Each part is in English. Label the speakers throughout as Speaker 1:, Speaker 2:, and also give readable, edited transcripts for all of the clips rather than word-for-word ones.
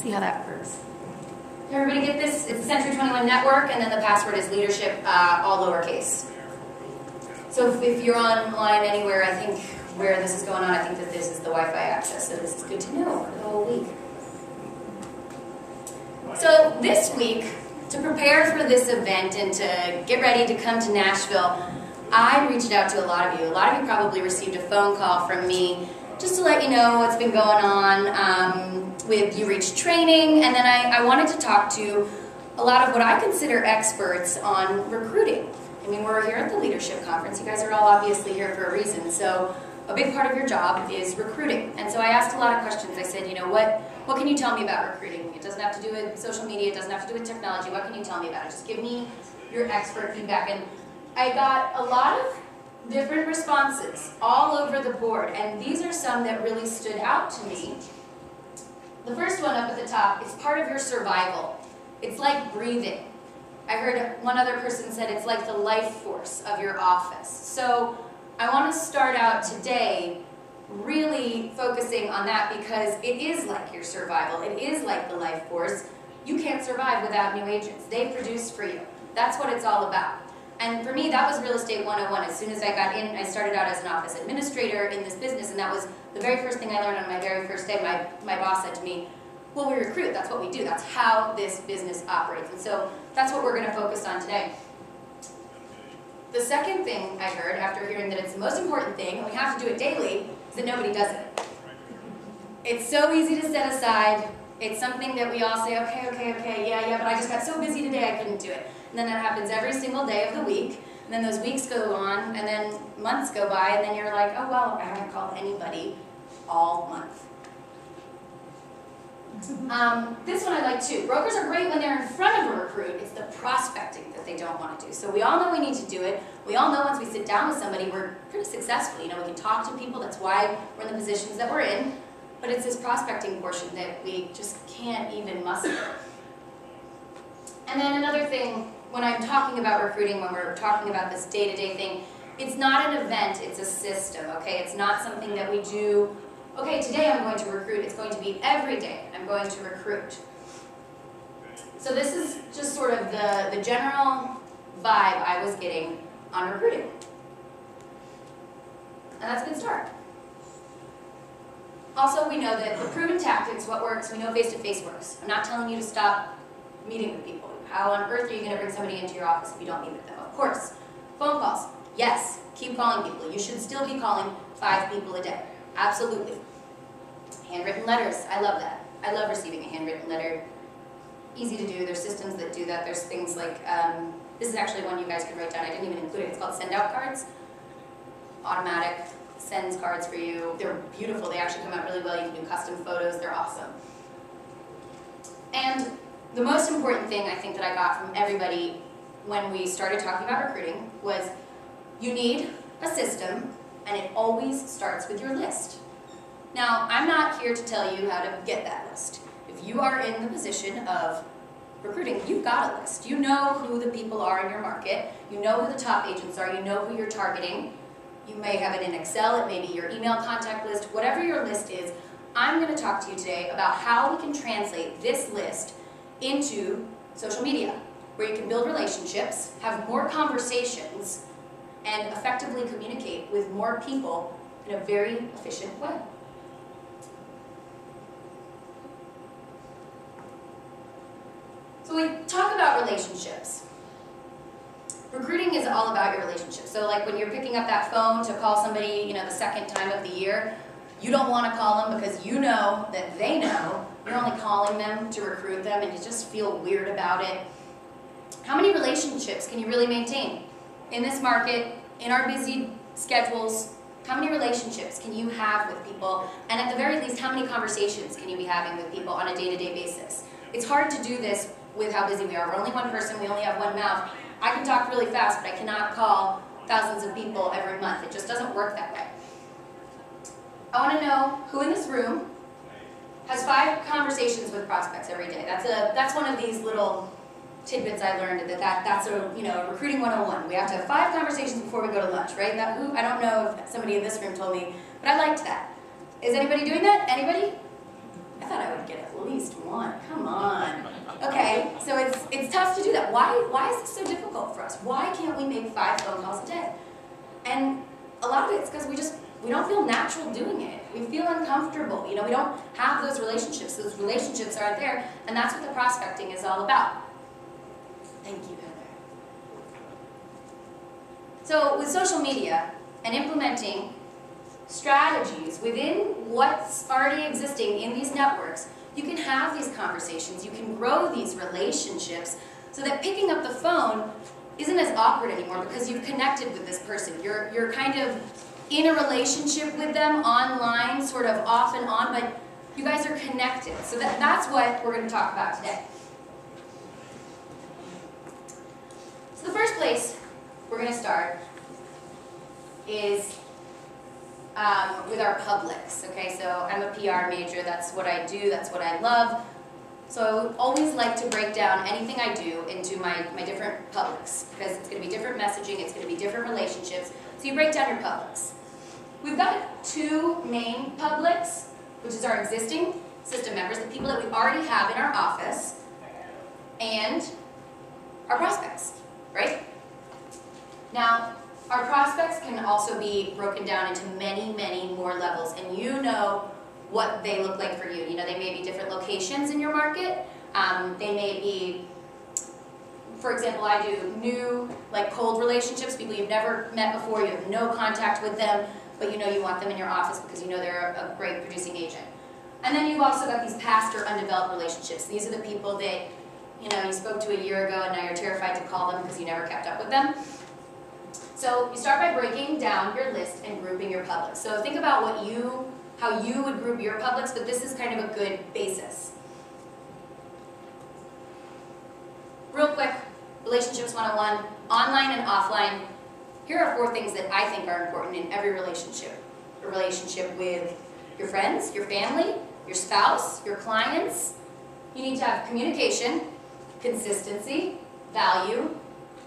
Speaker 1: see how that works.
Speaker 2: Everybody get this? It's the Century 21 network, and then the password is leadership, all lowercase. So if you're online anywhere, I think where this is going on, I think that this is the Wi-Fi access, so this is good to know for the whole week. So this week, to prepare for this event and to get ready to come to Nashville, I reached out to a lot of you. A lot of you probably received a phone call from me just to let you know what's been going on with UReach training, and then I wanted to talk to a lot of what I consider experts on recruiting. I mean, we're here at the Leadership Conference. You guys are all obviously here for a reason, so a big part of your job is recruiting. And so I asked a lot of questions. I said, you know, what can you tell me about recruiting? It doesn't have to do with social media, it doesn't have to do with technology. What can you tell me about it? Just give me your expert feedback. And I got a lot of different responses all over the board, and these are some that really stood out to me. The first one up at the top is part of your survival. It's like breathing. I heard one other person said it's like the life force of your office. So I want to start out today really focusing on that because it is like your survival. It is like the life force. You can't survive without new agents. They produce for you. That's what it's all about. And for me, that was Real Estate 101. As soon as I got in, I started out as an office administrator in this business, and that was the very first thing I learned on my very first day. My boss said to me, well, we recruit. That's what we do. That's how this business operates. And so that's what we're going to focus on today. The second thing I heard after hearing that it's the most important thing, and we have to do it daily, is that nobody does it. It's so easy to set aside. It's something that we all say, okay, yeah, but I just got so busy today I couldn't do it. And then that happens every single day of the week. And then those weeks go on, and then months go by, and then you're like, oh, well, I haven't called anybody all month. This one I like too. Brokers are great when they're in front of a recruit. It's the prospecting that they don't want to do. So we all know we need to do it. We all know once we sit down with somebody, we're pretty successful. You know, we can talk to people. That's why we're in the positions that we're in. But it's this prospecting portion that we just can't even muster. And then another thing, when I'm talking about recruiting, when we're talking about this day-to-day thing, it's not an event, it's a system, okay? It's not something that we do, okay, today I'm going to recruit. It's going to be every day I'm going to recruit. So this is just sort of the general vibe I was getting on recruiting. And that's a good start. Also, we know that the proven tactics, what works, we know face-to-face works. I'm not telling you to stop meeting with people. How on earth are you going to bring somebody into your office if you don't meet with them? Of course. Phone calls. Yes, keep calling people. You should still be calling 5 people a day. Absolutely. Handwritten letters. I love that. I love receiving a handwritten letter. Easy to do. There's systems that do that. There's things like, this is actually one you guys could write down. I didn't even include it. It's called send out cards. Automatic sends cards for you. They're beautiful. They actually come out really well. You can do custom photos. They're awesome. And the most important thing I think that I got from everybody when we started talking about recruiting was you need a system, and it always starts with your list. Now, I'm not here to tell you how to get that list. If you are in the position of recruiting, you've got a list. You know who the people are in your market. You know who the top agents are. You know who you're targeting. You may have it in Excel. It may be your email contact list. Whatever your list is, I'm going to talk to you today about how we can translate this list into social media, where you can build relationships, have more conversations, and effectively communicate with more people in a very efficient way. So we talk about relationships. Recruiting is all about your relationships. So like when you're picking up that phone to call somebody, you know, the second time of the year, you don't want to call them because you know that they know you're only calling them to recruit them, and you just feel weird about it. How many relationships can you really maintain? In this market, in our busy schedules, how many relationships can you have with people? And at the very least, how many conversations can you be having with people on a day-to-day basis? It's hard to do this with how busy we are. We're only one person, we only have one mouth. I can talk really fast, but I cannot call thousands of people every month. It just doesn't work that way. I want to know who in this room has 5 conversations with prospects every day. That's one of these little tidbits I learned that's a recruiting 101. We have to have 5 conversations before we go to lunch, right? I don't know if somebody in this room told me, but I liked that. Is anybody doing that? Anybody? I thought I would to get at least one. Come on. Okay, so it's tough to do that. Why is this so difficult for us? Why can't we make 5 phone calls a day? And a lot of it's because we don't feel natural doing it. We feel uncomfortable. You know, we don't have those relationships. Those relationships aren't there, and that's what the prospecting is all about. Thank you, Heather. So with social media and implementing strategies within what's already existing in these networks, you can have these conversations, you can grow these relationships so that picking up the phone isn't as awkward anymore because you've connected with this person. You're kind of in a relationship with them online, sort of off and on, but you guys are connected. So that's what we're going to talk about today. So the first place we're going to start is with our publics. Okay, so I'm a PR major, that's what I do, that's what I love. So I would always like to break down anything I do into my different publics, because it's going to be different messaging, it's going to be different relationships. So you break down your publics. We've got 2 main publics, which is our existing system members, the people that we already have in our office, and our prospects, right? Now, our prospects can also be broken down into many, many more levels, and you know what they look like for you. You know, they may be different locations in your market. They may be, for example, I do new, like cold relationships, people you've never met before, you have no contact with them, but you know you want them in your office because you know they're a great producing agent. And then you've also got these past or undeveloped relationships. These are the people that, you know, you spoke to a year ago and now you're terrified to call them because you never kept up with them. So you start by breaking down your list and grouping your publics. So think about how you would group your publics, but this is kind of a good basis. Real quick, Relationships 101, online and offline. Here are 4 things that I think are important in every relationship. A relationship with your friends, your family, your spouse, your clients. You need to have communication, consistency, value,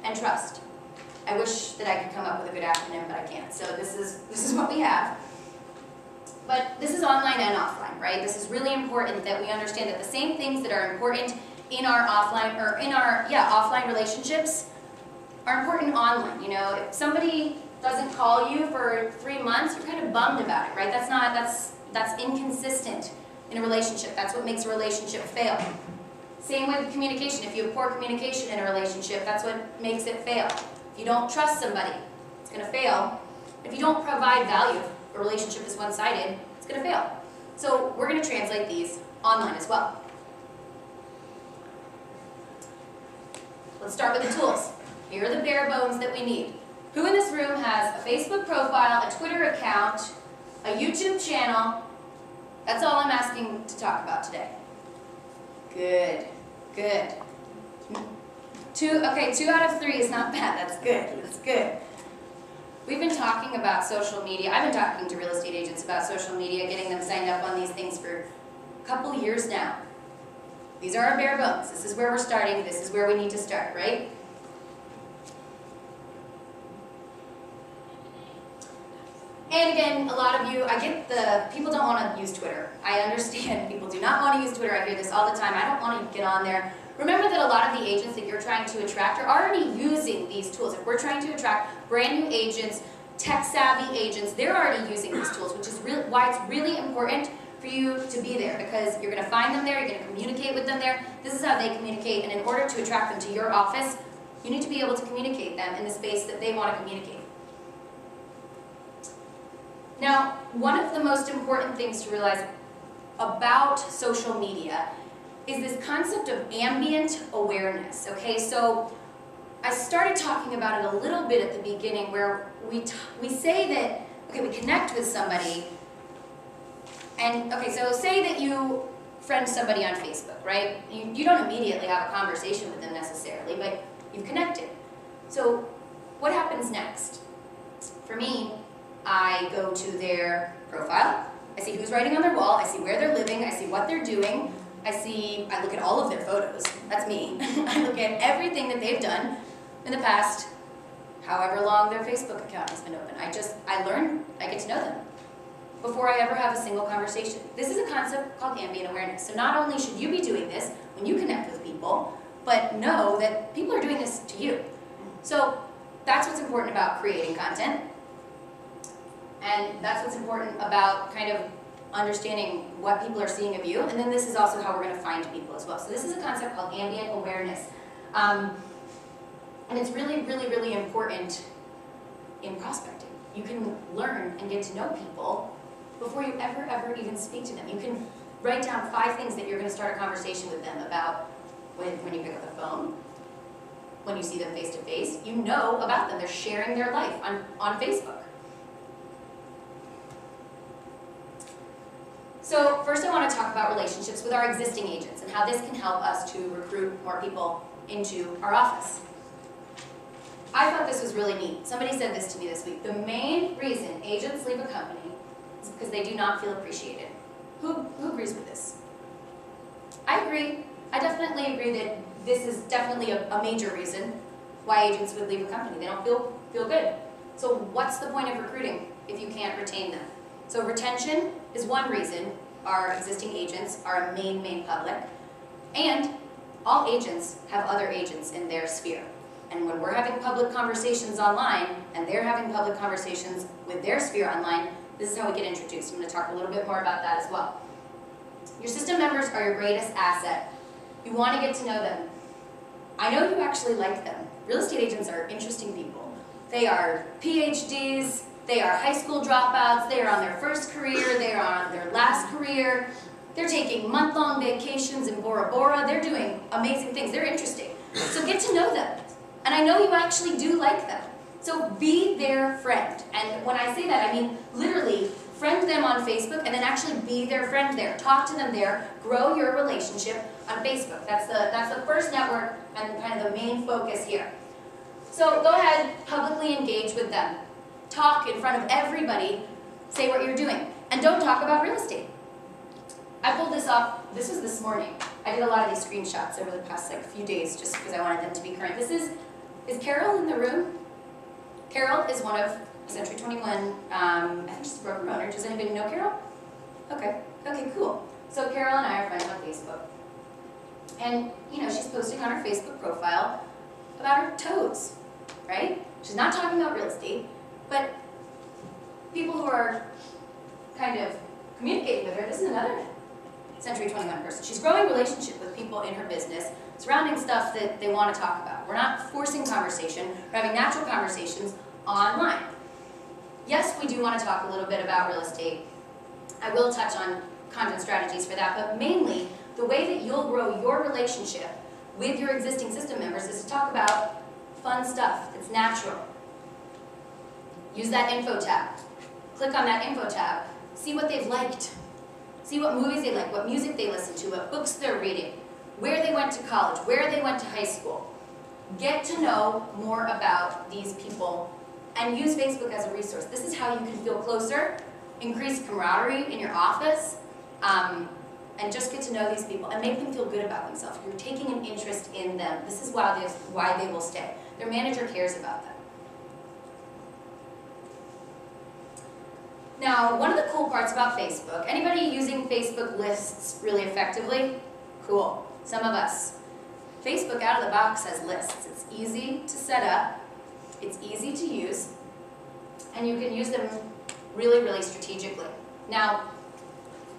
Speaker 2: and trust. I wish that I could come up with a good acronym, but I can't. So this is what we have. But this is online and offline, right? This is really important that we understand that the same things that are important in our offline or in our offline relationships are important online. You know, if somebody doesn't call you for 3 months, you're kind of bummed about it, right? That's inconsistent in a relationship. That's what makes a relationship fail. Same with communication. If you have poor communication in a relationship, that's what makes it fail. If you don't trust somebody, it's going to fail. If you don't provide value, if a relationship is one-sided, it's going to fail. So we're going to translate these online as well. Let's start with the tools. Here are the bare bones that we need. Who in this room has a Facebook profile, a Twitter account, a YouTube channel? That's all I'm asking to talk about today. Good, good. 2 out of 3 is not bad. That's good, that's good. We've been talking about social media. I've been talking to real estate agents about social media, getting them signed up on these things for a couple years now. These are our bare bones. This is where we're starting. This is where we need to start, right? And again, a lot of you, I get people don't want to use Twitter. I understand people do not want to use Twitter. I hear this all the time. I don't want to get on there. Remember that a lot of the agents that you're trying to attract are already using these tools. If we're trying to attract brand new agents, tech-savvy agents, they're already using these tools, which is why it's really important for you to be there, because you're going to find them there, you're going to communicate with them there. This is how they communicate, and in order to attract them to your office, you need to be able to communicate them in the space that they want to communicate. Now, one of the most important things to realize about social media is this concept of ambient awareness, okay? So I started talking about it a little bit at the beginning, where we say that, okay, we connect with somebody, and okay, so say that you friend somebody on Facebook, right? You don't immediately have a conversation with them necessarily, but you've connected. So what happens next? For me, I go to their profile, I see who's writing on their wall, I see where they're living, I see what they're doing, I look at all of their photos, that's me. I look at everything that they've done in the past, however long their Facebook account has been open. I learn, I get to know them. before I ever have a single conversation. This is a concept called ambient awareness. So not only should you be doing this when you connect with people, but know that people are doing this to you. So that's what's important about creating content. And that's what's important about kind of understanding what people are seeing of you. And then this is also how we're going to find people as well. So this is a concept called ambient awareness. And it's really, really, really important in prospecting. You can learn and get to know people before you ever even speak to them. You can write down 5 things that you're going to start a conversation with them about when you pick up the phone, when you see them face to face. You know about them. They're sharing their life on Facebook. So first I want to talk about relationships with our existing agents and how this can help us to recruit more people into our office. I thought this was really neat. Somebody said this to me this week. The main reason agents leave a company is because they do not feel appreciated. Who agrees with this? I agree. I definitely agree that this is definitely a major reason why agents would leave a company. They don't feel good. So what's the point of recruiting if you can't retain them? So retention is one reason our existing agents are a main public. And all agents have other agents in their sphere. And when we're having public conversations online, and they're having public conversations with their sphere online, this is how we get introduced. I'm going to talk a little bit more about that as well. Your system members are your greatest asset. You want to get to know them. I know you actually like them. Real estate agents are interesting people. They are PhDs, they are high school dropouts, they are on their first career, they are on their last career, they're taking month-long vacations in Bora Bora, they're doing amazing things, they're interesting. So get to know them. And I know you actually do like them. So be their friend. And when I say that, I mean literally friend them on Facebook and then actually be their friend there. Talk to them there, grow your relationship on Facebook. That's the first network and kind of the main focus here. So go ahead, publicly engage with them. Talk in front of everybody, say what you're doing. And don't talk about real estate. I pulled this off, this was this morning. I did a lot of these screenshots over the past few days just because I wanted them to be current. This is Carol in the room? Carol is one of Century 21, I think she's a broker owner. Does anybody know Carol? Okay, cool. So Carol and I are friends on Facebook. And, she's posting on her Facebook profile about her toes, right? She's not talking about real estate, but people who are kind of communicating with her, this is another Century 21 person. She's growing relationship with people in her business surrounding stuff that they want to talk about. We're not forcing conversation, we're having natural conversations online. Yes, we do want to talk a little bit about real estate. I will touch on content strategies for that, but mainly the way that you'll grow your relationship with your existing system members is to talk about fun stuff that's natural. Use that info tab. Click on that info tab. See what they've liked. See what movies they like, what music they listen to, what books they're reading, where they went to college, where they went to high school. Get to know more about these people and use Facebook as a resource. This is how you can feel closer, increase camaraderie in your office, and just get to know these people and make them feel good about themselves. You're taking an interest in them. This is why they will stay. Their manager cares about them. Now, one of the cool parts about Facebook, anybody using Facebook lists really effectively? Cool. Some of us. Facebook out of the box has lists. It's easy to set up, it's easy to use, and you can use them really, really strategically. Now,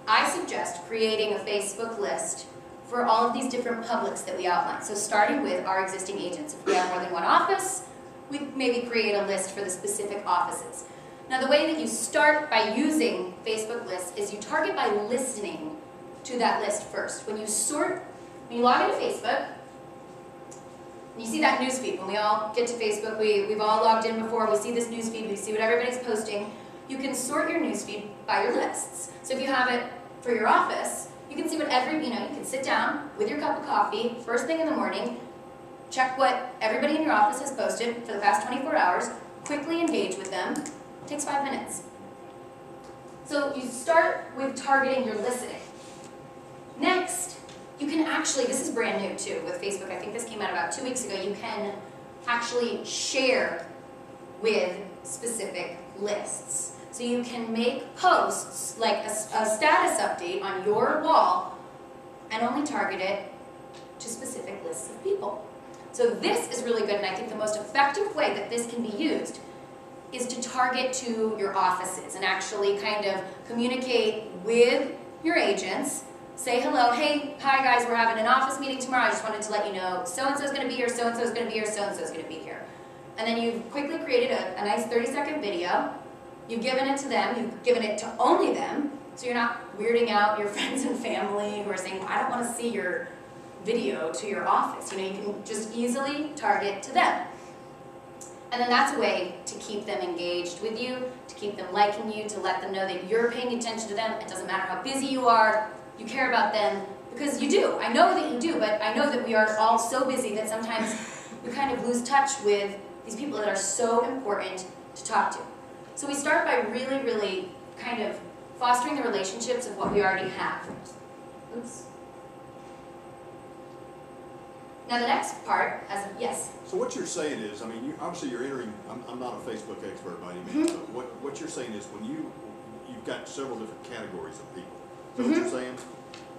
Speaker 2: I suggest creating a Facebook list for all of these different publics that we outline. So starting with our existing agents. If we have more than one office, we maybe create a list for the specific offices. Now the way that you start by using Facebook lists is you target by listening to that list first. When you log into Facebook, you see that newsfeed. When we all get to Facebook, we've all logged in before, we see this newsfeed, we see what everybody's posting. You can sort your newsfeed by your lists. So if you have it for your office, you can see what you can sit down with your cup of coffee, first thing in the morning, check what everybody in your office has posted for the past 24 hours, quickly engage with them. It takes 5 minutes. So you start with targeting your listening. Next, you can actually, this is brand new too with Facebook, I think this came out about 2 weeks ago, you can actually share with specific lists. So you can make posts, like a status update on your wall, and only target it to specific lists of people. So this is really good, and I think the most effective way that this can be used is to target to your offices and actually kind of communicate with your agents. Say hello, hey, hi guys, we're having an office meeting tomorrow. I just wanted to let you know so-and-so's going to be here, so-and-so's going to be here, so-and-so's going to be here. And then you've quickly created a nice 30-second video. You've given it to them. You've given it to only them. So you're not weirding out your friends and family who are saying, I don't want to see your video to your office. You know, you can just easily target to them. And then that's a way to keep them engaged with you, to keep them liking you, to let them know that you're paying attention to them. It doesn't matter how busy you are, you care about them, because you do. I know that you do, but I know that we are all so busy that sometimes we kind of lose touch with these people that are so important to talk to. So we start by really, really kind of fostering the relationships of what we already have. Oops. Now the next part, yes?
Speaker 1: So what you're saying is, I mean, obviously you're entering, I'm not a Facebook expert by any means, but what you're saying is when you've got several different categories of people. Is that what you're saying?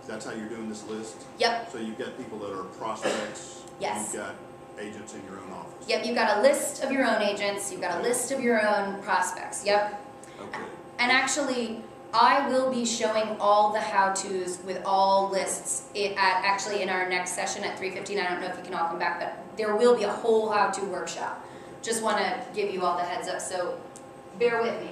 Speaker 1: That's how you're doing this list?
Speaker 2: Yep.
Speaker 1: So you've got people that are prospects.
Speaker 2: Yes.
Speaker 1: You've got agents in your own office.
Speaker 2: Yep, you've got a list of your own agents, you've got a list of your own prospects, yep.
Speaker 1: Okay.
Speaker 2: And actually, I will be showing all the how-tos with all lists actually in our next session at 3:15. I don't know if you can all come back, but there will be a whole how-to workshop. Just want to give you all the heads up, so bear with me.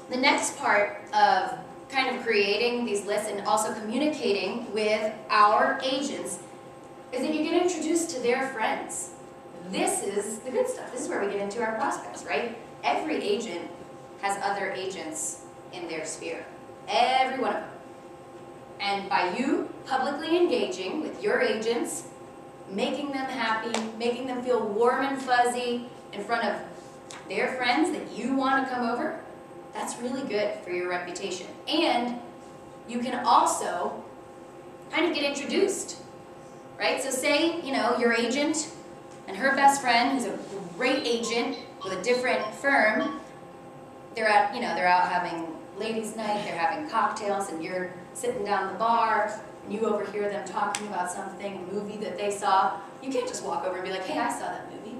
Speaker 2: The next part of kind of creating these lists and also communicating with our agents is that you get introduced to their friends. This is the good stuff. This is where we get into our prospects, right? Every agent has other agents in their sphere. Every one of them. And by you publicly engaging with your agents, making them happy, making them feel warm and fuzzy in front of their friends that you want to come over, that's really good for your reputation. And you can also kind of get introduced, right? So say, you know, your agent and her best friend, who's a great agent with a different firm, they're out having ladies' night, they're having cocktails, and you're sitting down the bar, and you overhear them talking about something, a movie that they saw. You can't just walk over and be like, hey, I saw that movie.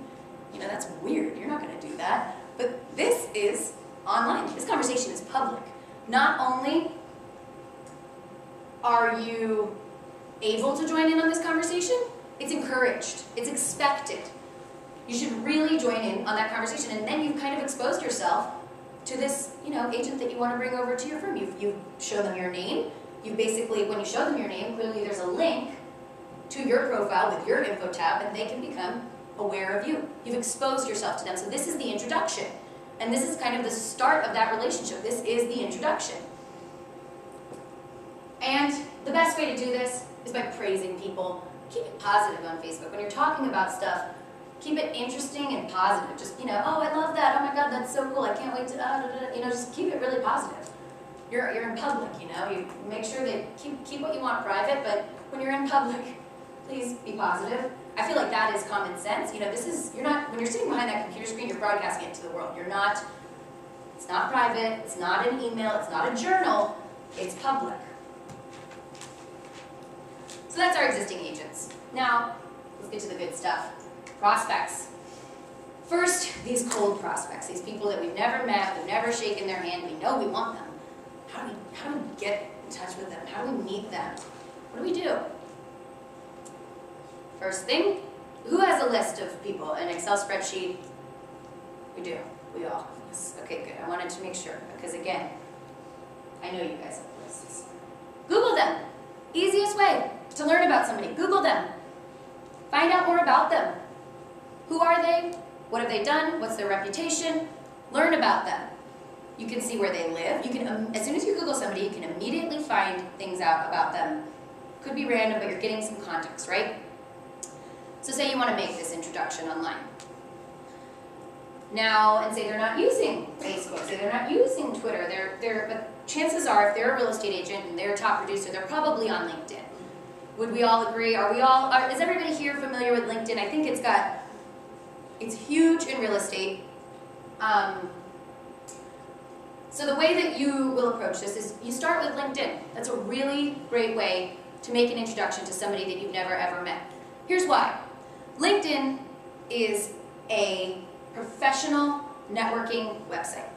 Speaker 2: You know, that's weird. You're not going to do that. But this is online. This conversation is public. Not only are you able to join in on this conversation, it's encouraged. It's expected. You should really join in on that conversation, and then you've kind of exposed yourself to this, you know, agent that you want to bring over to your firm. You show them your name. You basically, when you show them your name, clearly there's a link to your profile with your info tab, and they can become aware of you. You've exposed yourself to them. So this is the introduction. And this is kind of the start of that relationship. This is the introduction. And the best way to do this is by praising people. Keep it positive on Facebook. When you're talking about stuff, keep it interesting and positive. Just, you know, oh, I love that. Oh my God, that's so cool. I can't wait to, you know, just keep it really positive. You're in public, you know. You make sure that keep what you want private, but when you're in public, please be positive. I feel like that is common sense. You know, when you're sitting behind that computer screen, you're broadcasting it to the world. It's not private, it's not an email, it's not a journal, it's public. So that's our existing agents. Now, let's get to the good stuff. Prospects. First, these cold prospects, these people that we've never met, we've never shaken their hand, we know we want them. How do we get in touch with them? How do we meet them? What do we do? First thing, who has a list of people? An Excel spreadsheet? We do. We all. Yes. Okay, good. I wanted to make sure, because again, I know you guys have lists. Google them. Easiest way to learn about somebody. Google them. Find out more about them. Who are they? What have they done? What's their reputation? Learn about them. You can see where they live. You can, as soon as you Google somebody, you can immediately find things out about them. Could be random, but you're getting some context, right? So say you want to make this introduction online. Now, and say they're not using Facebook, say they're not using Twitter, but chances are if they're a real estate agent and they're a top producer, they're probably on LinkedIn. Would we all agree? Is everybody here familiar with LinkedIn? I think it's huge in real estate. So the way that you will approach this is you start with LinkedIn. That's a really great way to make an introduction to somebody that you've never ever met. Here's why. LinkedIn is a professional networking website.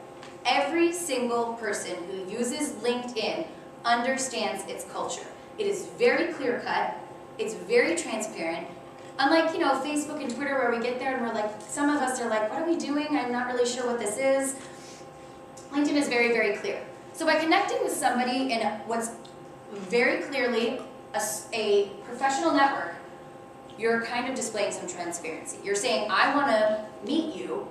Speaker 2: Every single person who uses LinkedIn understands its culture. It is very clear-cut. It's very transparent. Unlike, Facebook and Twitter where we get there and we're like, some of us are like, what are we doing? I'm not really sure what this is. LinkedIn is very, very clear. So by connecting with somebody in what's very clearly a professional network, you're kind of displaying some transparency. You're saying, I want to meet you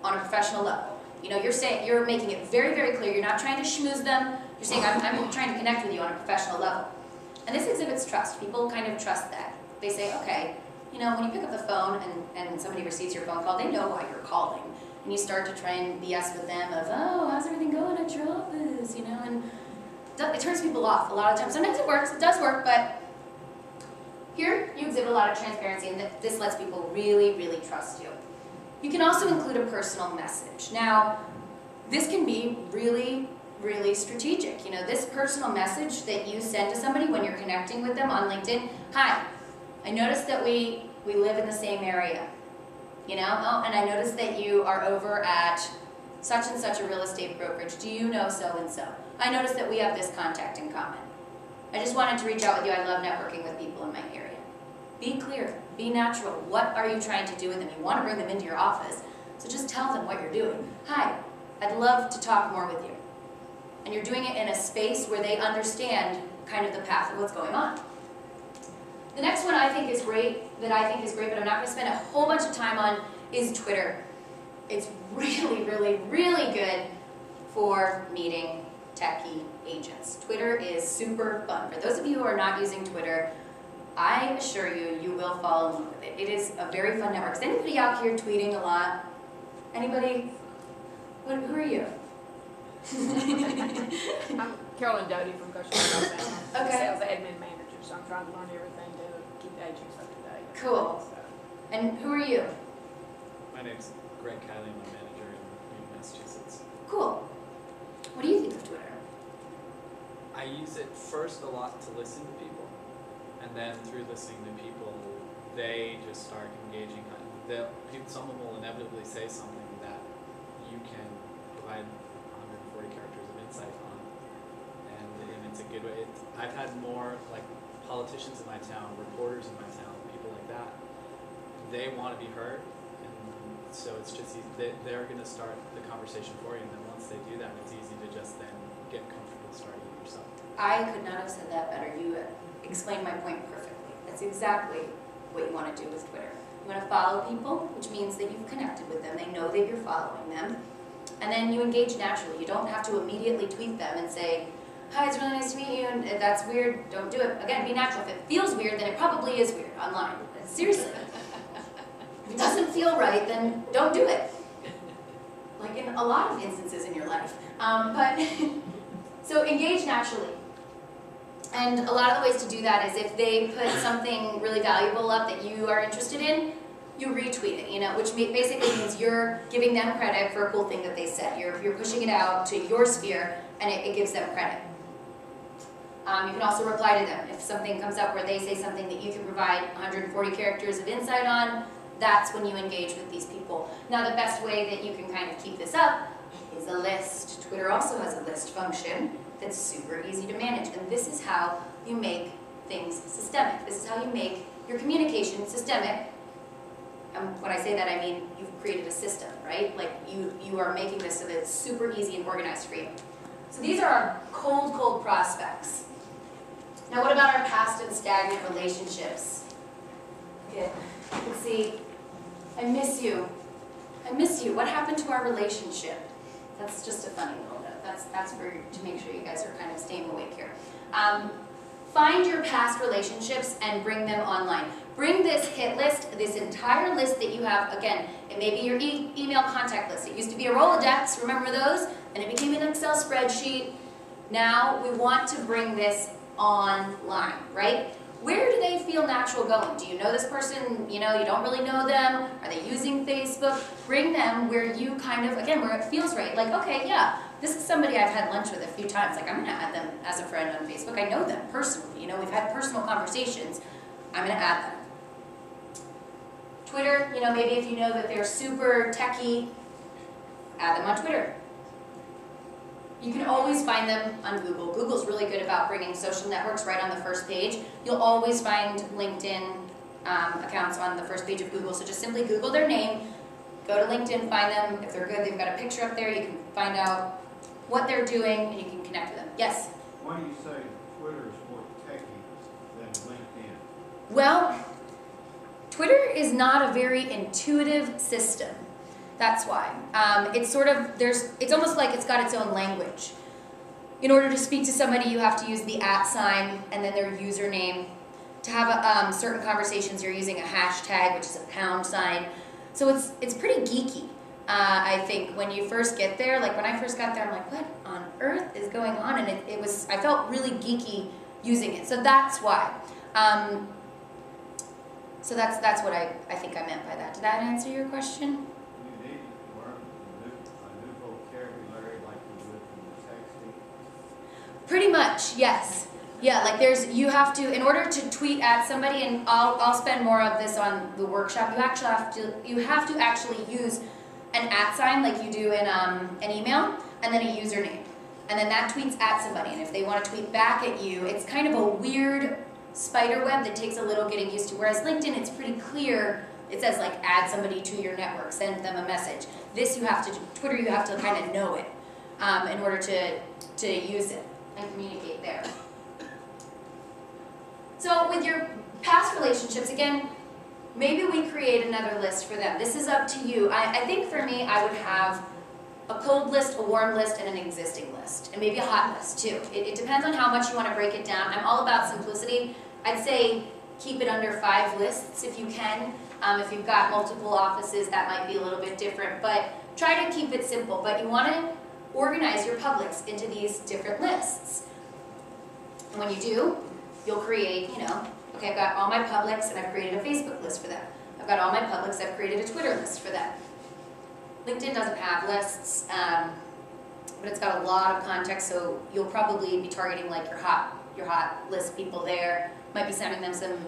Speaker 2: on a professional level. You're making it very, very clear. You're not trying to schmooze them. You're saying, I'm trying to connect with you on a professional level. And this exhibits trust. People kind of trust that. They say, okay, when you pick up the phone and somebody receives your phone call, they know why you're calling. And you start to try and BS with them of, oh, how's everything going at your office, and it turns people off a lot of times. Sometimes it works, it does work, but here you exhibit a lot of transparency, and this lets people really, really trust you. You can also include a personal message. Now, this can be really, really strategic. This personal message that you send to somebody when you're connecting with them on LinkedIn, hi, I noticed that we live in the same area. Oh, and I noticed that you are over at such and such a real estate brokerage. Do you know so-and-so? I noticed that we have this contact in common. I just wanted to reach out with you. I love networking with people in my area. Be clear. Be natural. What are you trying to do with them? You want to bring them into your office, so just tell them what you're doing. Hi, I'd love to talk more with you. And you're doing it in a space where they understand kind of the path of what's going on. The next one I think is great, but I'm not going to spend a whole bunch of time on, is Twitter. It's really, really, really good for meeting techie agents. Twitter is super fun. For those of you who are not using Twitter, I assure you, you will fall in love with it. It is a very fun network. Is anybody out here tweeting a lot? Anybody? Who are you?
Speaker 3: I'm Carolyn Doty from Cushman, Alabama.
Speaker 2: Okay.
Speaker 3: Sales admin manager, so I'm trying to learn everything to keep the agents up to date.
Speaker 2: Cool.
Speaker 3: So,
Speaker 2: And who are you?
Speaker 4: My name's Greg Kiley. I'm a manager in Newton, Massachusetts.
Speaker 2: Cool. What do you think of Twitter?
Speaker 4: I use it first a lot to listen to people, and then through listening to people, they just start engaging. Someone will inevitably say something that you can provide 140 characters of insight on, and it's a good way. I've had more like politicians in my town, reporters in my town, people like that. They want to be heard, and so it's just easy. They're going to start the conversation for you, and then once they do that, it's easy to just then get comfortable starting it yourself. I
Speaker 2: could not have said that better. You explained my point perfectly. That's exactly what you want to do with Twitter. You want to follow people, which means that you've connected with them. They know that you're following them. And then you engage naturally. You don't have to immediately tweet them and say, hi, it's really nice to meet you, and that's weird, don't do it. Again, be natural. If it feels weird, then it probably is weird online. Seriously. If it doesn't feel right, then don't do it. Like in a lot of instances in your life. So engage naturally. And a lot of the ways to do that is if they put something really valuable up that you are interested in, you retweet it, which basically means you're giving them credit for a cool thing that they said. You're pushing it out to your sphere, and it gives them credit. You can also reply to them. If something comes up where they say something that you can provide 140 characters of insight on, that's when you engage with these people. Now, the best way that you can kind of keep this up is a list. Twitter also has a list function that's super easy to manage, and this is how you make things systemic. This is how you make your communication systemic. When I say that, I mean you've created a system, right? Like you are making this so that it's super easy and organized for you. So these are our cold prospects. Now what about our past and stagnant relationships? Good. You can see, I miss you. I miss you. What happened to our relationship? That's just a funny little note. That's to make sure you guys are kind of staying awake here. Find your past relationships and bring them online. Bring this hit list, this entire list that you have. Again, it may be your email contact list. It used to be a Rolodex, remember those? And it became an Excel spreadsheet. Now we want to bring this online, right? Where do they feel natural going? Do you know this person? You don't really know them? Are they using Facebook? Bring them where you kind of, again, where it feels right. Like, okay, yeah, This is somebody I've had lunch with a few times. Like, I'm gonna add them as a friend on Facebook. I know them personally, you know, we've had personal conversations. I'm gonna add them. Twitter, you know, maybe if you know that they're super techie, add them on Twitter. You can always find them on Google. Google's really good about bringing social networks right on the first page. You'll always find LinkedIn accounts on the first page of Google, so just simply Google their name, go to LinkedIn, find them. If they're good, they've got a picture up there, you can find out what they're doing, and you can connect with them. Yes?
Speaker 5: Why do you say Twitter is more techy than LinkedIn?
Speaker 2: Well, Twitter is not a very intuitive system. That's why. It's sort of, it's almost like it's got its own language. In order to speak to somebody, you have to use the @ sign and then their username. To have certain conversations, you're using a hashtag, which is a £. So it's pretty geeky. I think when you first get there, like when I first got there, I'm like, what on earth is going on? And I felt really geeky using it. So that's why. So that's what I think I meant by that. Did that answer your question?
Speaker 5: You need to learn a new vocabulary like you would in texting.
Speaker 2: Pretty much, yes. Yeah, like you have to, in order to tweet at somebody, and I'll spend more of this on the workshop, you have to actually use an @ sign like you do in an email, and then a username. And then that tweets at somebody, and if they want to tweet back at you, it's kind of a weird spider web that takes a little getting used to, whereas LinkedIn, it's pretty clear. It says like add somebody to your network, send them a message. This you have to do. Twitter, you have to kind of know it in order to use it and communicate there. So with your past relationships, again, maybe we create another list for them. This is up to you. I think for me, I would have a cold list, a warm list, and an existing list, and maybe a hot list too. It depends on how much you want to break it down. I'm all about simplicity. I'd say keep it under 5 lists if you can. If you've got multiple offices, that might be a little bit different, but try to keep it simple. But you want to organize your publics into these different lists. And when you do, you'll create, you know, okay, I've got all my publics and I've created a Facebook list for them. I've got all my publics, I've created a Twitter list for them. LinkedIn doesn't have lists, but it's got a lot of context, so you'll probably be targeting like your hot list people there. Might be sending them some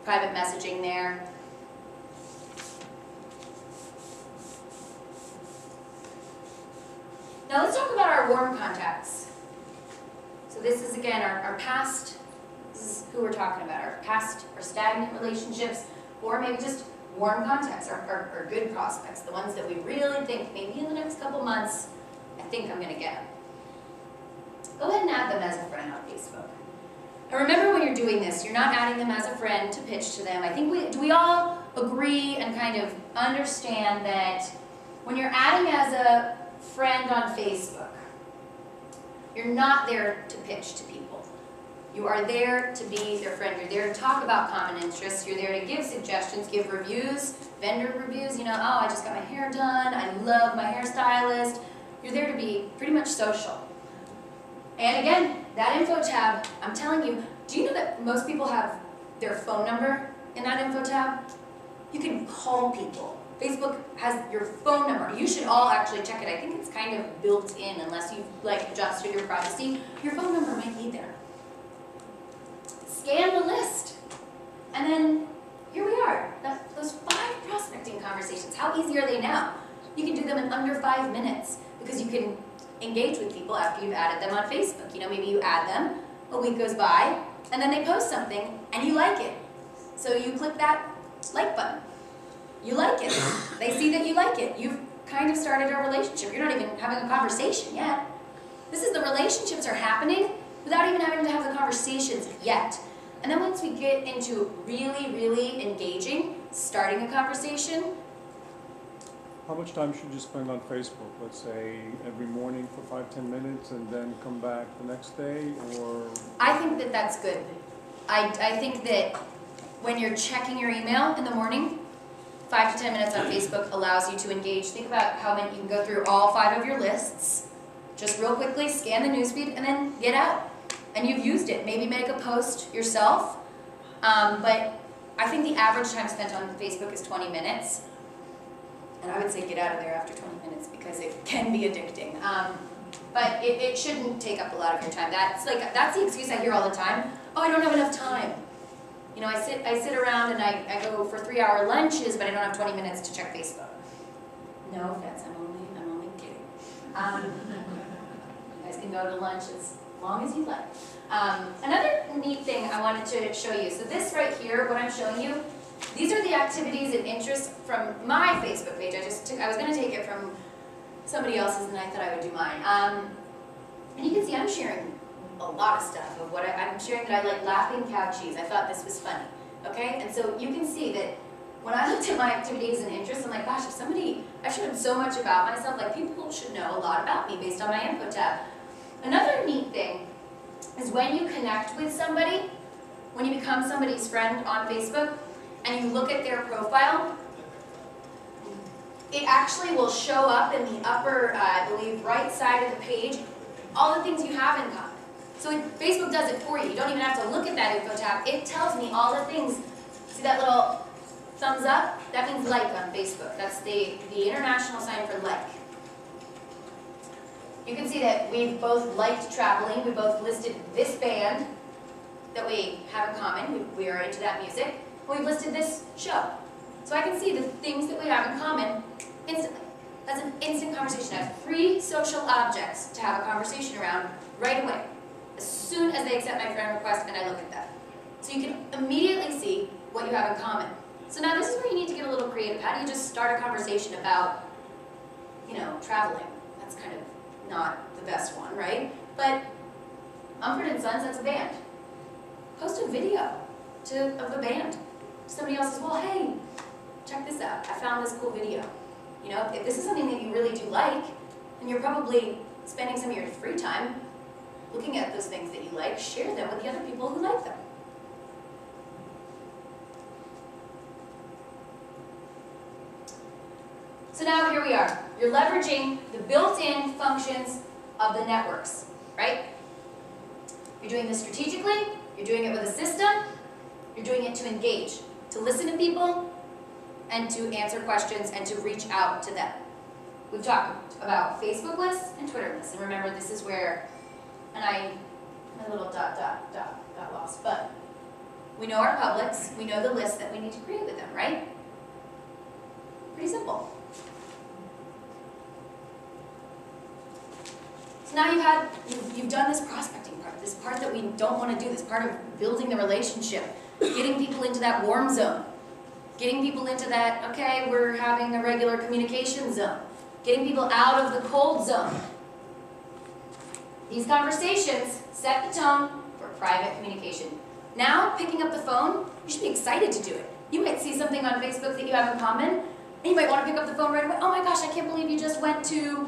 Speaker 2: private messaging there. Now let's talk about our warm contacts. So this is again our past, this is who we're talking about, our past or stagnant relationships, or maybe just warm contacts, our good prospects, the ones that we really think maybe in the next couple months, I think I'm gonna get them. Go ahead and add them as a friend on Facebook. And remember when you're doing this, you're not adding them as a friend to pitch to them. I think do we all agree and kind of understand that when you're adding as a friend on Facebook, you're not there to pitch to people. You are there to be their friend. You're there to talk about common interests. You're there to give suggestions, give reviews, vendor reviews. You know, oh, I just got my hair done. I love my hairstylist. You're there to be pretty much social. And again, that info tab, I'm telling you, do you know that most people have their phone number in that info tab? You can call people. Facebook has your phone number. You should all actually check it. I think it's kind of built in, unless you've like adjusted your privacy. Your phone number might be there. Scan the list. And then here we are. Those 5 prospecting conversations, how easy are they now? You can do them in under 5 minutes because you can engage with people after you've added them on Facebook. You know, maybe you add them, a week goes by, and then they post something and you like it. So you click that like button. You like it. They see that you like it. You've kind of started a relationship. You're not even having a conversation yet. This is the relationships are happening without even having to have the conversations yet. And then once we get into really, really engaging, starting a conversation.
Speaker 6: How much time should you spend on Facebook? Let's say every morning for 5-10 minutes and then come back the next day, or?
Speaker 2: I think that that's good. I think that when you're checking your email in the morning, 5 to 10 minutes on Facebook allows you to engage. Think about how many, you can go through all 5 of your lists, just real quickly, scan the newsfeed, and then get out. And you've used it. Maybe make a post yourself. But I think the average time spent on Facebook is 20 minutes. And I would say get out of there after 20 minutes because it can be addicting. but it shouldn't take up a lot of your time. That's the excuse I hear all the time. Oh, I don't have enough time. You know, I sit around and I go for 3-hour lunches, but I don't have 20 minutes to check Facebook. No offense, I'm only kidding. You guys can go to lunch as long as you like. Another neat thing I wanted to show you. So this right here, what I'm showing you, these are the activities and interests from my Facebook page. I was going to take it from somebody else's, and I thought I would do mine. And you can see I'm sharing a lot of stuff of what I'm sharing that I like laughing cow cheese. I thought this was funny, okay? And so you can see that when I looked at my activities and interests, I'm like, gosh, I've shared so much about myself, like people should know a lot about me based on my info tab. Another neat thing is when you connect with somebody, when you become somebody's friend on Facebook, and you look at their profile, it actually will show up in the upper, I believe, right side of the page, all the things you have in common. So Facebook does it for you. You don't even have to look at that info tab. It tells me all the things. See that little thumbs up? That means like on Facebook. That's the international sign for like. You can see that we've both liked traveling. We both listed this band that we have in common. We are into that music. We've listed this show. So I can see the things that we have in common instantly. That's an instant conversation. I have 3 social objects to have a conversation around right away, as soon as they accept my friend request and I look at them. So you can immediately see what you have in common. So now this is where you need to get a little creative. How do you just start a conversation about, you know, traveling? That's kind of not the best one, right? But Mumford & Sons, that's a band. Post a video of the band. Somebody else says, well, hey, check this out. I found this cool video. You know, if this is something that you really do like, and you're probably spending some of your free time looking at those things that you like, share them with the other people who like them. So now here we are. You're leveraging the built-in functions of the networks, right? You're doing this strategically, you're doing it with a system, you're doing it to engage, to listen to people, and to answer questions and to reach out to them. We've talked about Facebook lists and Twitter lists, and remember this is where, and my little dot got lost, but we know our publics, we know the lists that we need to create with them, right? Pretty simple. So now you've done this prospecting part, this part that we don't want to do, this part of building the relationship, getting people into that warm zone, getting people into that, okay, we're having a regular communication zone, getting people out of the cold zone. These conversations set the tone for private communication. Now, picking up the phone, you should be excited to do it. You might see something on Facebook that you have in common, and you might want to pick up the phone right away. Oh my gosh, I can't believe you just went to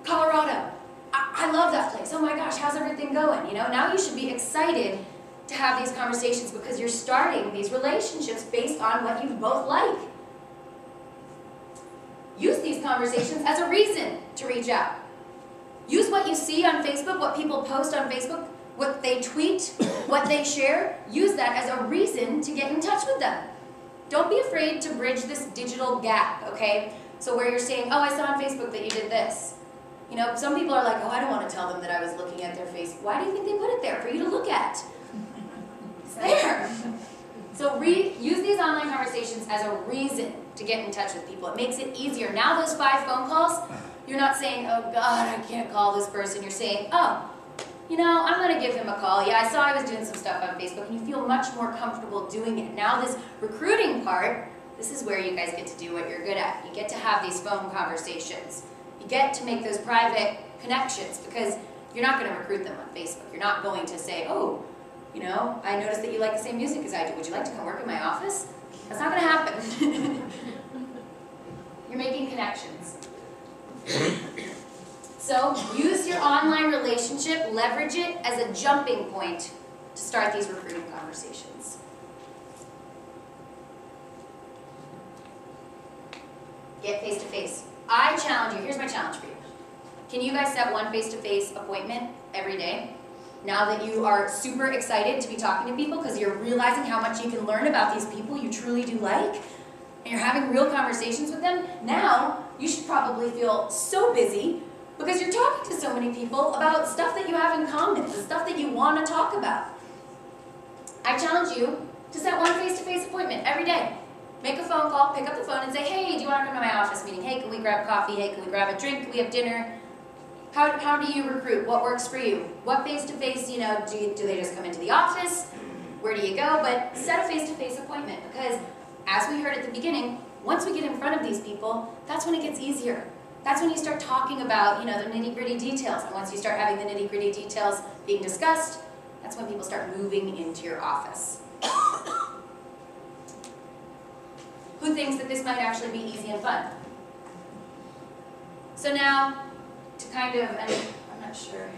Speaker 2: Colorado. I love that place. Oh my gosh, how's everything going? You know, now you should be excited to have these conversations because you're starting these relationships based on what you both like. Use these conversations as a reason to reach out. Use what you see on Facebook, what people post on Facebook, what they tweet, what they share. Use that as a reason to get in touch with them. Don't be afraid to bridge this digital gap, okay? So where you're saying, oh, I saw on Facebook that you did this. You know, some people are like, oh, I don't want to tell them that I was looking at their face. Why do you think they put it there? For you to look at. It's there. So use these online conversations as a reason to get in touch with people. It makes it easier. Now those 5 phone calls, you're not saying, oh God, I can't call this person. You're saying, oh, you know, I'm going to give him a call. Yeah, I saw I was doing some stuff on Facebook, and you feel much more comfortable doing it. Now this recruiting part, this is where you guys get to do what you're good at. You get to have these phone conversations. You get to make those private connections because you're not going to recruit them on Facebook. You're not going to say, oh, you know, I noticed that you like the same music as I do. Would you like to come work in my office? That's not going to happen. You're making connections. So use your online relationship, leverage it as a jumping point to start these recruiting conversations. Get face-to-face. I challenge you, here's my challenge for you. Can you guys set one face-to-face appointment every day? Now that you are super excited to be talking to people because you're realizing how much you can learn about these people you truly do like, and you're having real conversations with them, now you should probably feel so busy Because you're talking to so many people about stuff that you have in common, the stuff that you want to talk about. I challenge you to set one face-to-face appointment every day. Make a phone call, pick up the phone and say, hey, do you want to come to my office meeting? Hey, can we grab coffee? Hey, can we grab a drink? Can we have dinner? How do you recruit? What works for you? What face-to-face, do they just come into the office? Where do you go? But set a face-to-face appointment, because as we heard at the beginning, once we get in front of these people, that's when it gets easier. That's when you start talking about, the nitty-gritty details. And once you start having the nitty-gritty details being discussed, that's when people start moving into your office. Who thinks that this might actually be easy and fun? So now, to kind of, and I'm not sure.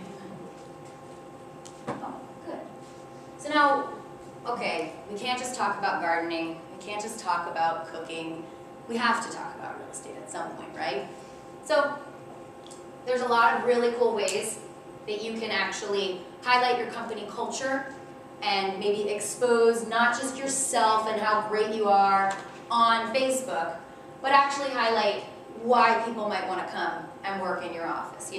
Speaker 2: Oh, good. So now, okay, we can't just talk about gardening. We can't just talk about cooking. We have to talk about real estate at some point, right? So there's a lot of really cool ways that you can actually highlight your company culture and maybe expose not just yourself and how great you are on Facebook, but actually highlight why people might want to come and work in your office.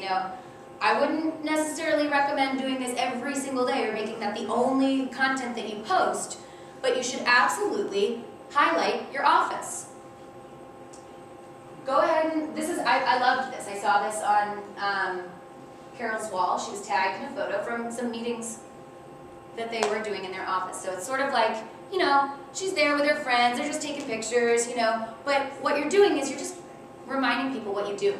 Speaker 2: I wouldn't necessarily recommend doing this every single day or making that the only content that you post, but you should absolutely highlight your office. Go ahead and, I loved this. I saw this on Carol's wall. She was tagged in a photo from some meetings that they were doing in their office. So it's sort of like, she's there with her friends, they're just taking pictures, but what you're doing is you're just reminding people what you do.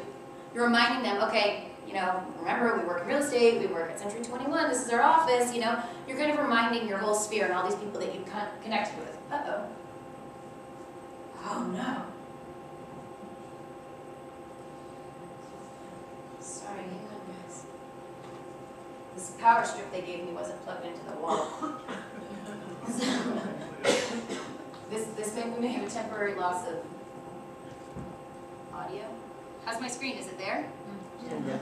Speaker 2: You're reminding them, okay, remember we work in real estate, we work at Century 21, this is our office, you're kind of reminding your whole sphere and all these people that you've connected with. Uh-oh. Oh no. Sorry, hang on guys. This power strip they gave me wasn't plugged into the wall. We may have a temporary loss of audio. How's my screen? Is it there?
Speaker 6: Okay.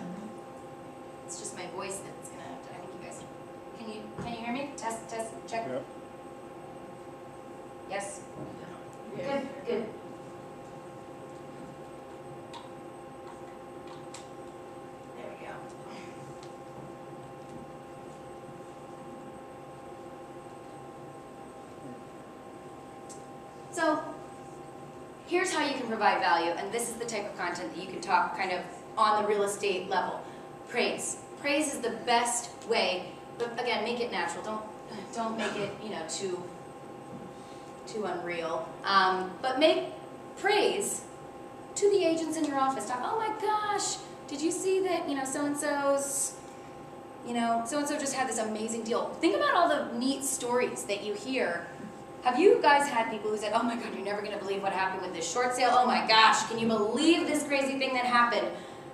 Speaker 2: It's just my voice that's gonna have to, I think you guys, can you hear me? Test, check.
Speaker 6: Yep.
Speaker 2: Yes? Good. There we go. So, here's how you can provide value, and this is the type of content that you can talk kind of on the real estate level. Praise. Praise is the best way, but again, make it natural. Don't make it, too unreal. But make praise to the agents in your office. Talk, oh my gosh, did you see that, so-and-so's, so-and-so just had this amazing deal. Think about all the neat stories that you hear. Have you guys had people who said, oh my God, you're never gonna believe what happened with this short sale? Oh my gosh, can you believe this crazy thing that happened?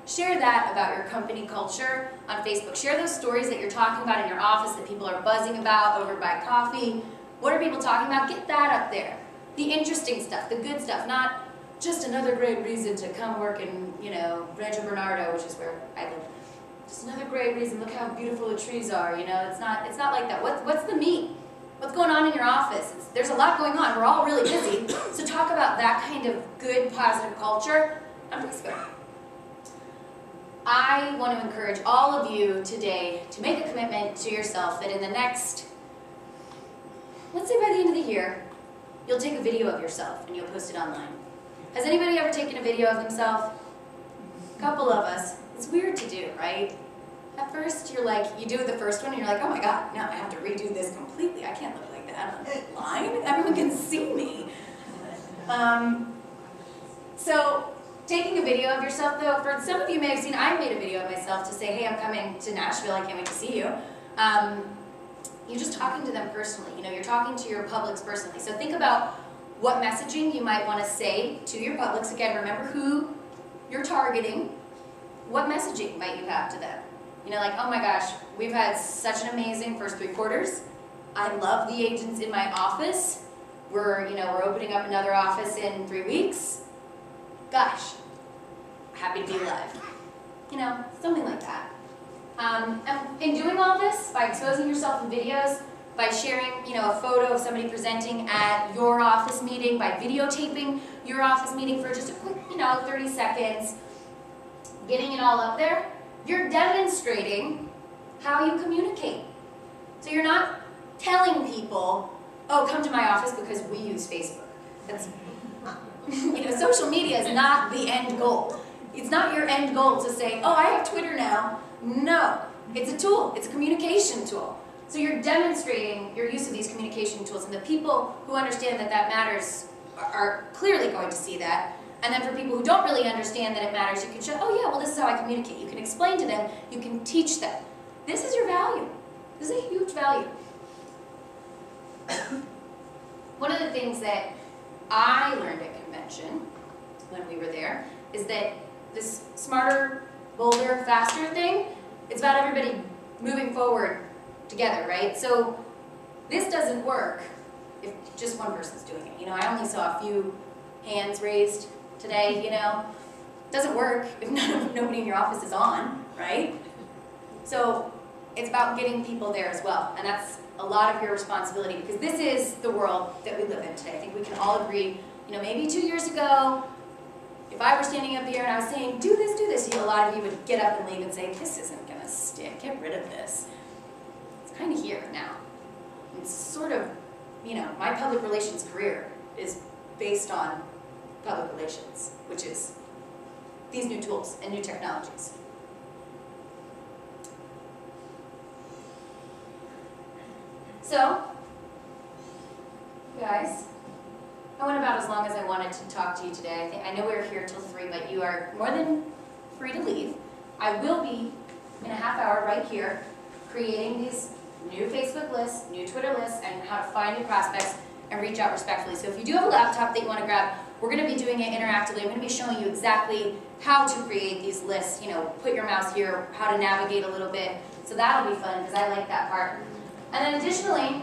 Speaker 2: Share that about your company culture on Facebook. Share those stories that you're talking about in your office that people are buzzing about over by coffee. What are people talking about? Get that up there. The interesting stuff, the good stuff, not just another great reason to come work in, Rancho Bernardo, which is where I live. Just another great reason, look how beautiful the trees are, it's not like that. What's the meat? What's going on in your office? There's a lot going on. We're all really busy. So talk about that kind of good, positive culture on Facebook. I want to encourage all of you today to make a commitment to yourself that in the next, let's say by the end of the year, you'll take a video of yourself and you'll post it online. Has anybody ever taken a video of themselves? A couple of us. It's weird to do, right? At first, you're like, you do the first one and you're like, oh my God, now I have to redo this completely. I can't look like that online. Everyone can see me. So taking a video of yourself though, for some of you may have seen, I made a video of myself to say, hey, I'm coming to Nashville, I can't wait to see you. You're just talking to them personally, you're talking to your publics personally. So think about what messaging you might want to say to your publics. Again, remember who you're targeting. What messaging might you have to them? Like, oh my gosh, we've had such an amazing first 3 quarters. I love the agents in my office. We're opening up another office in 3 weeks. Gosh, happy to be alive. Something like that. And in doing all this, by exposing yourself in videos, by sharing, a photo of somebody presenting at your office meeting, by videotaping your office meeting for just a quick, 30 seconds, getting it all up there, you're demonstrating how you communicate. So you're not telling people, oh, come to my office because we use Facebook. That's, social media is not the end goal. It's not your end goal to say, oh, I have Twitter now. No, it's a tool. It's a communication tool. So you're demonstrating your use of these communication tools, and the people who understand that that matters are clearly going to see that. And then for people who don't really understand that it matters, you can show, oh yeah, well this is how I communicate. You can explain to them, you can teach them. This is your value. This is a huge value. One of the things that I learned at convention when we were there is that this smarter, bolder, faster thing, it's about everybody moving forward together, right? So this doesn't work if just one person's doing it. I only saw a few hands raised today, It doesn't work if nobody in your office is on, right? So it's about getting people there as well, and that's a lot of your responsibility, because this is the world that we live in today. I think we can all agree, maybe 2 years ago, if I were standing up here and I was saying, do this, a lot of you would get up and leave and say, this isn't gonna stick, get rid of this. It's kind of here now. It's sort of, my public relations career is based on public relations, which is these new tools and new technologies. So, guys, I went about as long as I wanted to talk to you today. I know we were here till 3, but you are more than free to leave. I will be, in a half hour right here, creating these new Facebook lists, new Twitter lists, and how to find new prospects and reach out respectfully. So if you do have a laptop that you want to grab, we're going to be doing it interactively. I'm going to be showing you exactly how to create these lists, put your mouse here, how to navigate a little bit. So that'll be fun, because I like that part. And then additionally,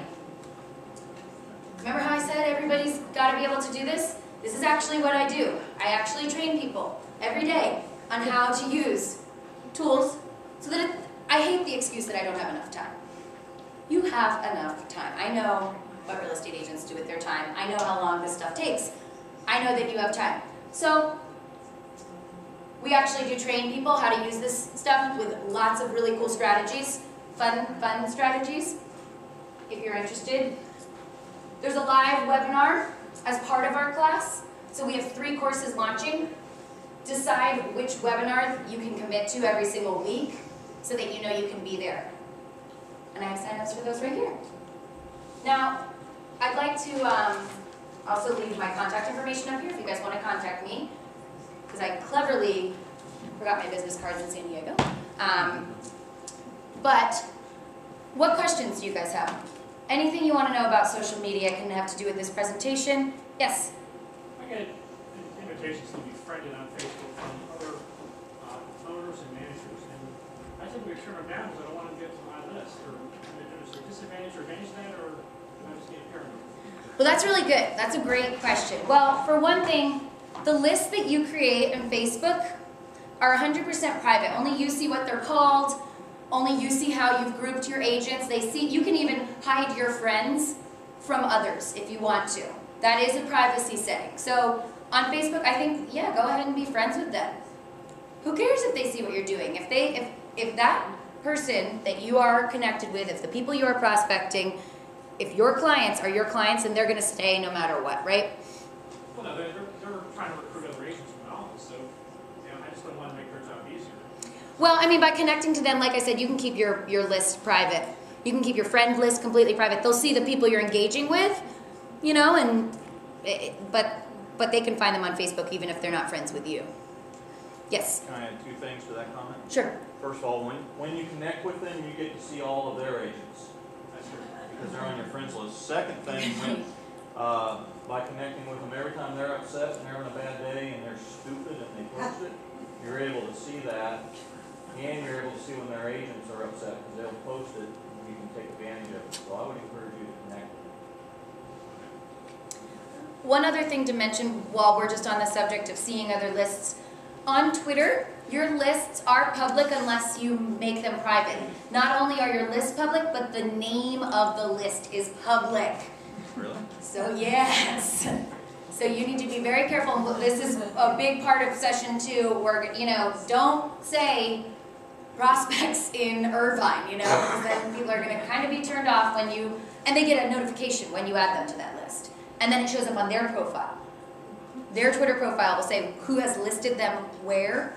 Speaker 2: remember how I said everybody's got to be able to do this? This is actually what I do. I actually train people every day on how to use tools so that I hate the excuse that I don't have enough time. You have enough time. I know what real estate agents do with their time. I know how long this stuff takes. I know that you have time. So we actually do train people how to use this stuff with lots of really cool strategies, fun strategies. If you're interested, there's a live webinar as part of our class. So we have 3 courses launching. Decide which webinar you can commit to every single week so that you know you can be there. And I have sign-ups for those right here. Now, I'd like to also leave my contact information up here if you guys want to contact me, because I cleverly forgot my business cards in San Diego. But what questions do you guys have? Anything you want to know about social media can have to do with this presentation? Yes?
Speaker 7: I get invitations to be friended on Facebook from other owners and managers, and I typically turn them down because I don't want to get to my list. Or is there a disadvantage or advantage to that, or am I just getting paranoid?
Speaker 2: Well, that's really good. That's a great question. Well, for one thing, the lists that you create on Facebook are 100% private. Only you see what they're called. Only you see how you've grouped your agents. You can even hide your friends from others if you want to. That is a privacy setting. So on Facebook, I think, yeah, go ahead and be friends with them. Who cares if they see what you're doing? If that person that you are connected with, if the people you are prospecting, if your clients are your clients, then they're going to stay no matter what, right?
Speaker 7: Well, no, they're trying to recruit other agents from my office, so I just don't want to make their job easier.
Speaker 2: Well, I mean, by connecting to them, like I said, you can keep your list private. You can keep your friend list completely private. They'll see the people you're engaging with, but they can find them on Facebook even if they're not friends with you. Yes?
Speaker 8: Can I add 2 things to that comment?
Speaker 2: Sure.
Speaker 8: First of all, when you connect with them, you get to see all of their agents.
Speaker 7: That's true.
Speaker 8: Because they're on your friends list. Second thing, by connecting with them, every time they're upset and they're having a bad day and they're stupid and they post it, you're able to see that, and you're able to see when their agents are upset because they'll post it and you can take advantage of it. So I would encourage you to connect with them.
Speaker 2: One other thing to mention while we're just on the subject of seeing other lists. On Twitter, your lists are public unless you make them private. Not only are your lists public, but the name of the list is public.
Speaker 8: Really?
Speaker 2: So yes. So you need to be very careful. This is a big part of session 2 where, don't say prospects in Irvine, you know, because then people are going to kind of be turned off when you, and they get a notification when you add them to that list. And then it shows up on their profile. Their Twitter profile will say who has listed them where,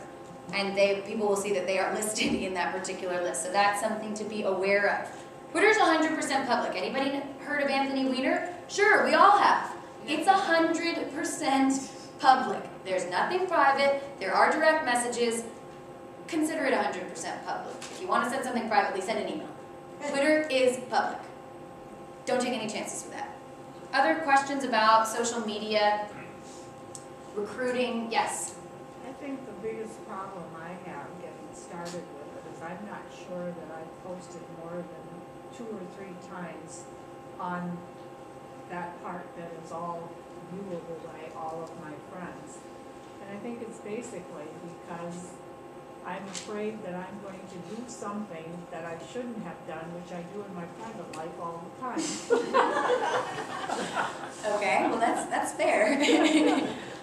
Speaker 2: and people will see that they are listed in that particular list. So that's something to be aware of. Twitter's 100% public. Anybody heard of Anthony Weiner? Sure, we all have. It's 100% public. There's nothing private. There are direct messages. Consider it 100% public. If you want to send something privately, send an email. Twitter is public. Don't take any chances with that. Other questions about social media, recruiting? Yes?
Speaker 9: I think the biggest problem I have getting started with it is I'm not sure that I've posted more than 2 or 3 times on that part that is all viewable by all of my friends. And I think it's basically because I'm afraid that I'm going to do something that I shouldn't have done, which I do in my private life all the time.
Speaker 2: Okay, well that's fair.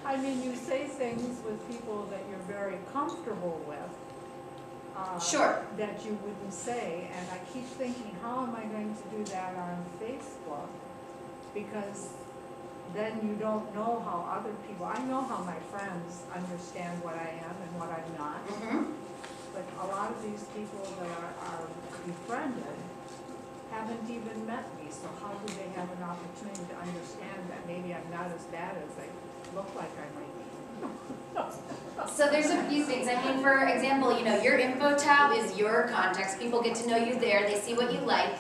Speaker 9: I mean, you say things with people that you're very comfortable with.
Speaker 2: Sure.
Speaker 9: That you wouldn't say, and I keep thinking, how am I going to do that on Facebook? Because then you don't know how other people, I know how my friends understand what I am and what I'm not.
Speaker 2: Mm-hmm.
Speaker 9: But a lot of these people that are befriended haven't even met me, so how do they have an opportunity to understand that maybe I'm not as bad as they look like I might be?
Speaker 2: So there's a few things. I mean, for example, you know, your info tab is your contacts. People get to know you there. They see what you like.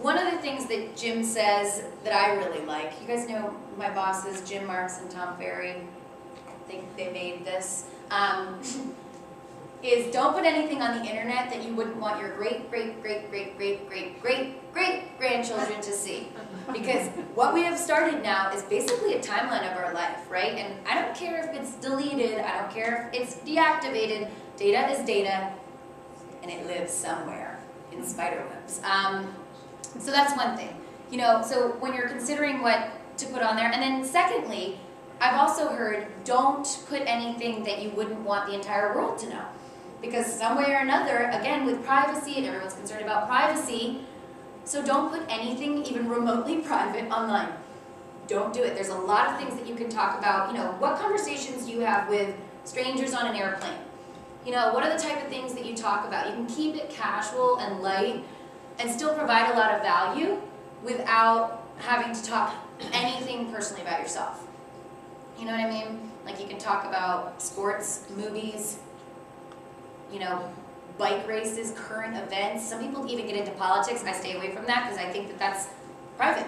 Speaker 2: One of the things that Jim says that I really like, you guys know my bosses, Jim Marks and Tom Ferry. I think they made this. Is don't put anything on the internet that you wouldn't want your great grandchildren to see. Because what we have started now is basically a timeline of our life, right? And I don't care if it's deleted, I don't care if it's deactivated. Data is data, and it lives somewhere in spiderwebs. So that's one thing. You know, so when you're considering what to put on there, and then secondly, I've also heard don't put anything that you wouldn't want the entire world to know. Because some way or another, again, with privacy, and everyone's concerned about privacy, so don't put anything even remotely private online. Don't do it. There's a lot of things that you can talk about. You know, what conversations you have with strangers on an airplane. You know, what are the type of things that you talk about? You can keep it casual and light and still provide a lot of value without having to talk anything personally about yourself. You know what I mean? Like you can talk about sports, movies, you know, bike races, current events. Some people even get into politics. I stay away from that because I think that that's private.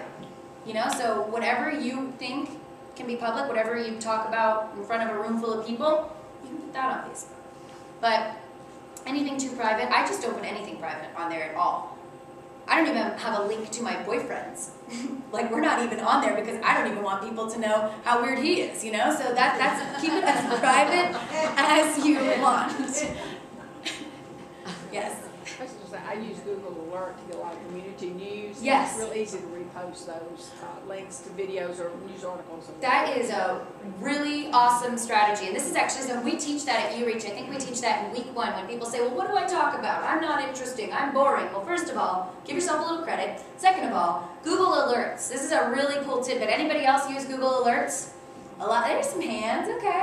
Speaker 2: You know, so whatever you think can be public, whatever you talk about in front of a room full of people, you can put that on Facebook. But anything too private, I just don't put anything private on there at all. I don't even have a link to my boyfriends. Like, we're not even on there because I don't even want people to know how weird he is, you know? So that's keep it as private as you want. Yes?
Speaker 3: I was just saying, I use Google Alert to get a lot of community news.
Speaker 2: Yes.
Speaker 3: It's real easy to repost those links to videos or news articles.
Speaker 2: That is a really awesome strategy. And this is actually, so we teach that at UReach. I think we teach that in week 1 when people say, well, what do I talk about? I'm not interesting. I'm boring. Well, first of all, give yourself a little credit. Second of all, Google Alerts. This is a really cool tidbit. Anybody else use Google Alerts? A lot. There's some hands. Okay.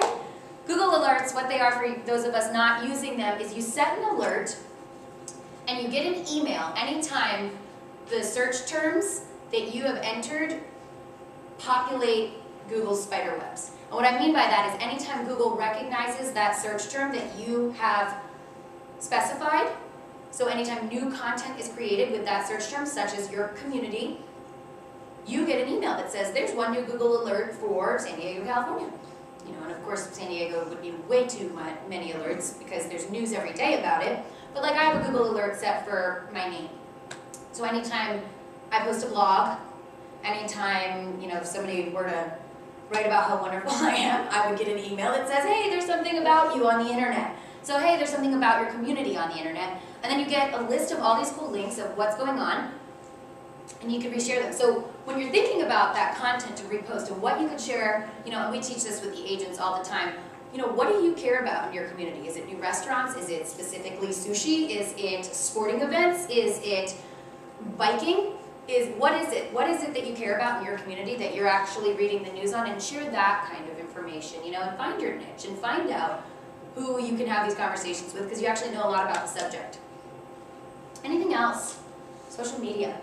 Speaker 2: Google Alerts, what they are for those of us not using them, is you set an alert and you get an email anytime the search terms that you have entered populate Google's spider webs. And what I mean by that is anytime Google recognizes that search term that you have specified, so anytime new content is created with that search term, such as your community, you get an email that says there's one new Google alert for San Diego, California. You know, and of course San Diego would be way too many alerts because there's news every day about it. But like I have a Google alert set for my name. So anytime I post a blog, anytime, you know, if somebody were to write about how wonderful I am, I would get an email that says, hey, there's something about you on the internet. So hey, there's something about your community on the internet. And then you get a list of all these cool links of what's going on, and you can reshare them. So when you're thinking about that content to repost and what you could share, you know, and we teach this with the agents all the time, You know, what do you care about in your community? Is it new restaurants? Is it specifically sushi? Is it sporting events? Is it biking? What is it? What is it that you care about in your community that you're actually reading the news on? And share that kind of information, you know, and find your niche and find out who you can have these conversations with because you actually know a lot about the subject. Anything else? Social media.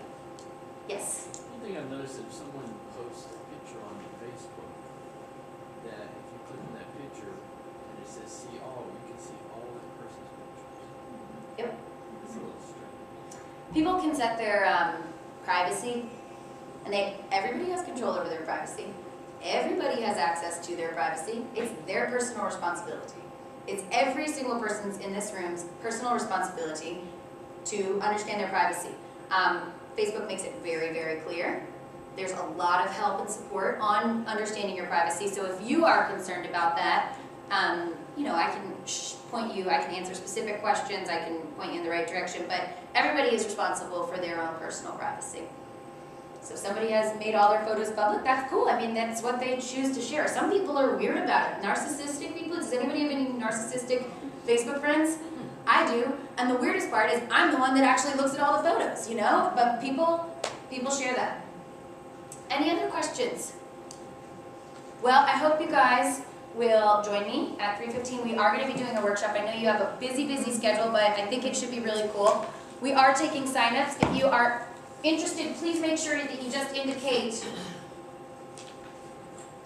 Speaker 2: Yes?
Speaker 10: One thing I've noticed, if someone posts a picture on Facebook, that if you click on that picture and it says see all, you can see all that person's pictures.
Speaker 2: Yep.
Speaker 10: It's a little strange.
Speaker 2: People can set their privacy, and everybody has control over their privacy. Everybody has access to their privacy. It's their personal responsibility. It's every single person's in this room's personal responsibility to understand their privacy. Facebook makes it very, very clear. There's a lot of help and support on understanding your privacy. So if you are concerned about that, you know, I can point you, I can answer specific questions, I can point you in the right direction, but everybody is responsible for their own personal privacy. So if somebody has made all their photos public, that's cool. I mean, that's what they choose to share. Some people are weird about it. Narcissistic people, does anybody have any narcissistic Facebook friends? I do, and the weirdest part is I'm the one that actually looks at all the photos, you know? But people share that. Any other questions? Well, I hope you guys will join me at 3:15. We are going to be doing a workshop. I know you have a busy, busy schedule, but I think it should be really cool. We are taking sign-ups. If you are interested, please make sure that you just indicate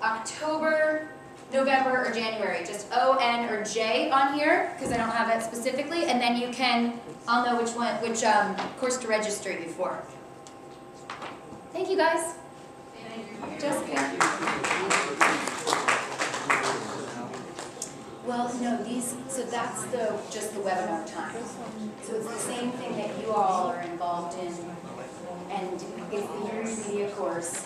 Speaker 2: October, November, or January. Just O, N, or J on here, because I don't have it specifically, and then you can, I'll know which course to register you for. Thank you, guys. Jessica. Well, no, so that's just the webinar time. So it's the same thing that you all are involved in, and it's the Years Media course.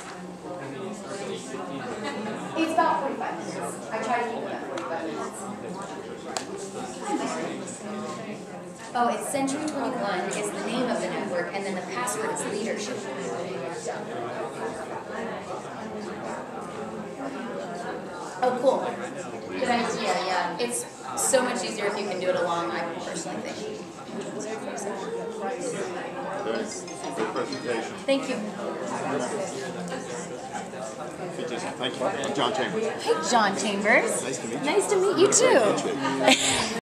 Speaker 2: It's about 45 minutes. I try to keep it about 45 minutes. Oh, it's Century 21 is the name of the network, and then the password is leadership. Oh, cool. Good idea, yeah. It's so much easier if you can do it along, I personally think.
Speaker 1: Good presentation.
Speaker 2: Thank you.
Speaker 1: Thank you. I'm John Chambers.
Speaker 2: Hey, John Chambers.
Speaker 1: Nice to meet you.
Speaker 2: Nice to meet you too.